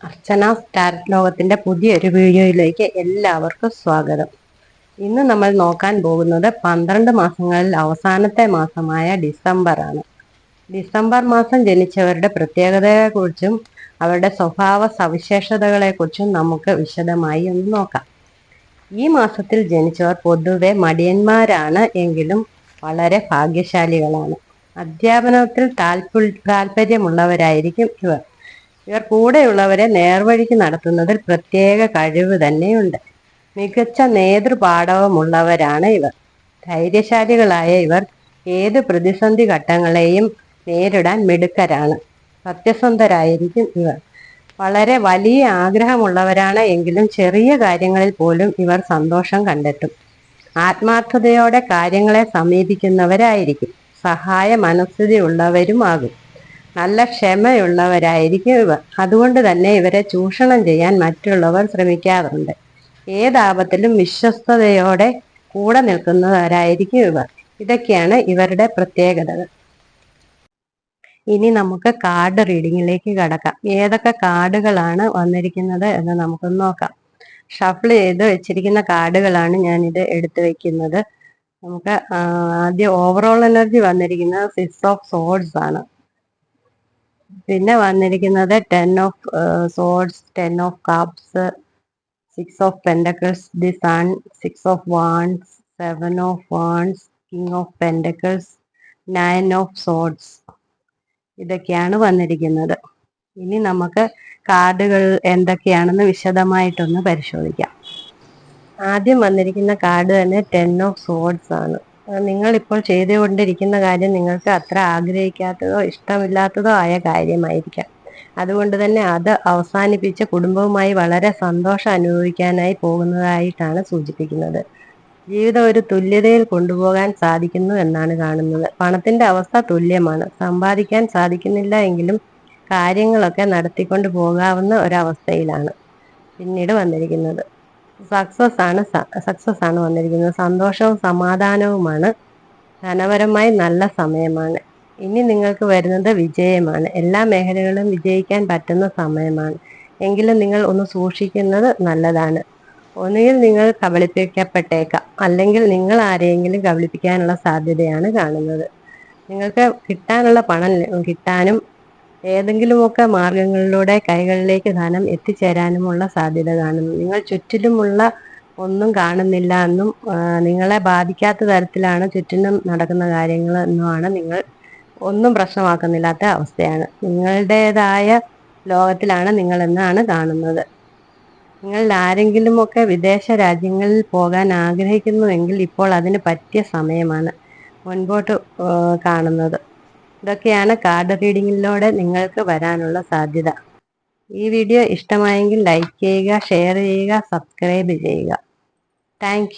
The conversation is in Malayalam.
അർച്ചനാസ് ടാരറ്റ് ലോകത്തിന്റെ പുതിയൊരു വീഡിയോയിലേക്ക് എല്ലാവർക്കും സ്വാഗതം. ഇന്ന് നമ്മൾ നോക്കാൻ പോകുന്നത് 12 മാസങ്ങളിൽ അവസാനത്തെ മാസമായ ഡിസംബർ ആണ്. ഡിസംബർ മാസം ജനിച്ചവരുടെ പ്രത്യേകതയെക്കുറിച്ചും അവരുടെ സ്വഭാവ സവിശേഷതകളെക്കുറിച്ചും നമുക്ക് വിശദമായി ഒന്ന് നോക്കാം. ഈ മാസത്തിൽ ജനിച്ചവർ പൊതുവെ മടിയന്മാരാണ് എങ്കിലും വളരെ ഭാഗ്യശാലികളാണ്. അധ്യാപനത്തിൽ താല്പര്യമുള്ളവരായിരിക്കും ഇവർ. ഇവർ കൂടെയുള്ളവരെ നേർവഴിക്ക് നടത്തുന്നതിൽ പ്രത്യേക കഴിവ് തന്നെയുണ്ട്. മികച്ച നേതൃപാടവമുള്ളവരാണ് ഇവർ. ധൈര്യശാലികളായ ഇവർ ഏത് പ്രതിസന്ധി ഘട്ടങ്ങളെയും നേരിടാൻ മിടുക്കരാണ്. സത്യസന്ധരായിരിക്കും ഇവർ. വളരെ വലിയ ആഗ്രഹമുള്ളവരാണ് എങ്കിലും ചെറിയ കാര്യങ്ങളിൽ പോലും ഇവർ സന്തോഷം കണ്ടെത്തും. ആത്മാർത്ഥതയോടെ കാര്യങ്ങളെ സമീപിക്കുന്നവരായിരിക്കും. സഹായ മനസ്ഥിതിയുള്ളവരുമാകും. നല്ല ക്ഷമയുള്ളവരായിരിക്കും ഇവർ. അതുകൊണ്ട് തന്നെ ഇവരെ ചൂഷണം ചെയ്യാൻ മറ്റുള്ളവർ ശ്രമിക്കാറുണ്ട്. ഏതാപത്തിലും വിശ്വസ്തയോടെ കൂടെ നിൽക്കുന്നവരായിരിക്കും ഇവർ. ഇതൊക്കെയാണ് ഇവരുടെ പ്രത്യേകതകൾ. ഇനി നമുക്ക് കാർഡ് റീഡിങ്ങിലേക്ക് കടക്കാം. ഏതൊക്കെ കാർഡുകളാണ് വന്നിരിക്കുന്നത് എന്ന് നമുക്കൊന്ന് നോക്കാം. ഷഫിൾ ചെയ്ത് വെച്ചിരിക്കുന്ന കാർഡുകളാണ് ഞാനിത് എടുത്തു വെക്കുന്നത്. നമുക്ക് ആദ്യം ഓവറോൾ എനർജി വന്നിരിക്കുന്നത് 6 ഓഫ് സോർഡ്സ് ആണ്. പിന്നെ വന്നിരിക്കുന്നത് 10 of swords, 10 of cups, 6 of pentacles, the sun, 6 of wands, 7 of wands, king of pentacles, 9 of swords. ഇതൊക്കെയാണ് വന്നിരിക്കുന്നത്. ഇനി നമുക്ക് കാർഡുകൾ എന്തൊക്കെയാണെന്ന് വിശദമായിട്ടൊന്ന് പരിശോധിക്കാം. ആദ്യം വന്നിരിക്കുന്ന കാർഡ് തന്നെ 10 ഓഫ് സോർഡ്സ് ആണ്. നിങ്ങളിപ്പോൾ ചെയ്തുകൊണ്ടിരിക്കുന്ന കാര്യം നിങ്ങൾക്ക് അത്ര ആഗ്രഹിക്കാത്തതോ ഇഷ്ടമില്ലാത്തതോ ആയ കാര്യമായിരിക്കാം. അതുകൊണ്ട് തന്നെ അത് അവസാനിപ്പിച്ച് കുടുംബവുമായി വളരെ സന്തോഷം അനുഭവിക്കാനായി പോകുന്നതായിട്ടാണ് സൂചിപ്പിക്കുന്നത്. ജീവിതം ഒരു തുല്യതയിൽ കൊണ്ടുപോകാൻ സാധിക്കുന്നു എന്നാണ് കാണുന്നത്. പണത്തിന്റെ അവസ്ഥ തുല്യമാണ്. സമ്പാദിക്കാൻ സാധിക്കുന്നില്ല എങ്കിലും കാര്യങ്ങളൊക്കെ നടത്തിക്കൊണ്ട് പോകാവുന്ന ഒരവസ്ഥയിലാണ് പിന്നീട് വന്നിരിക്കുന്നത്. സക്സസ് ആണ് വന്നിരിക്കുന്നത്. സന്തോഷവും സമാധാനവുമാണ്. ധനപരമായി നല്ല സമയമാണ്. ഇനി നിങ്ങൾക്ക് വരുന്നത് വിജയമാണ്. എല്ലാ മേഖലകളിലും വിജയിക്കാൻ പറ്റുന്ന സമയമാണ്. എങ്കിലും നിങ്ങൾ ഒന്ന് സൂക്ഷിക്കുന്നത് നല്ലതാണ്. ഒന്നുകിൽ നിങ്ങൾ കബളിപ്പിക്കപ്പെട്ടേക്കാം, അല്ലെങ്കിൽ നിങ്ങൾ ആരെയെങ്കിലും കബളിപ്പിക്കാനുള്ള സാധ്യതയാണ് കാണുന്നത്. നിങ്ങൾക്ക് കിട്ടാനുള്ള പണം കിട്ടാനും ഏതെങ്കിലുമൊക്കെ മാർഗങ്ങളിലൂടെ കൈകളിലേക്ക് ധനം എത്തിച്ചേരാനുമുള്ള സാധ്യത കാണുന്നു. നിങ്ങൾ ചുറ്റിലുമുള്ള ഒന്നും കാണുന്നില്ല എന്നും നിങ്ങളെ ബാധിക്കാത്ത തരത്തിലാണ് ചുറ്റിനും നടക്കുന്ന കാര്യങ്ങൾ എന്നുമാണ് നിങ്ങൾ ഒന്നും പ്രശ്നമാക്കുന്നില്ലാത്ത അവസ്ഥയാണ്. നിങ്ങളുടേതായ ലോകത്തിലാണ് നിങ്ങളെന്നാണ് കാണുന്നത്. നിങ്ങൾ ആരെങ്കിലുമൊക്കെ വിദേശ രാജ്യങ്ങളിൽ പോകാൻ ആഗ്രഹിക്കുന്നുവെങ്കിൽ ഇപ്പോൾ അതിന് പറ്റിയ സമയമാണ് മുൻപോട്ട് കാണുന്നത്. ഇതൊക്കെയാണ് കാർഡ് റീഡിങ്ങിലൂടെ നിങ്ങൾക്ക് വരാനുള്ള സാധ്യത. ഈ വീഡിയോ ഇഷ്ടമായെങ്കിൽ ലൈക്ക് ചെയ്യുക, ഷെയർ ചെയ്യുക, സബ്സ്ക്രൈബ് ചെയ്യുക. താങ്ക്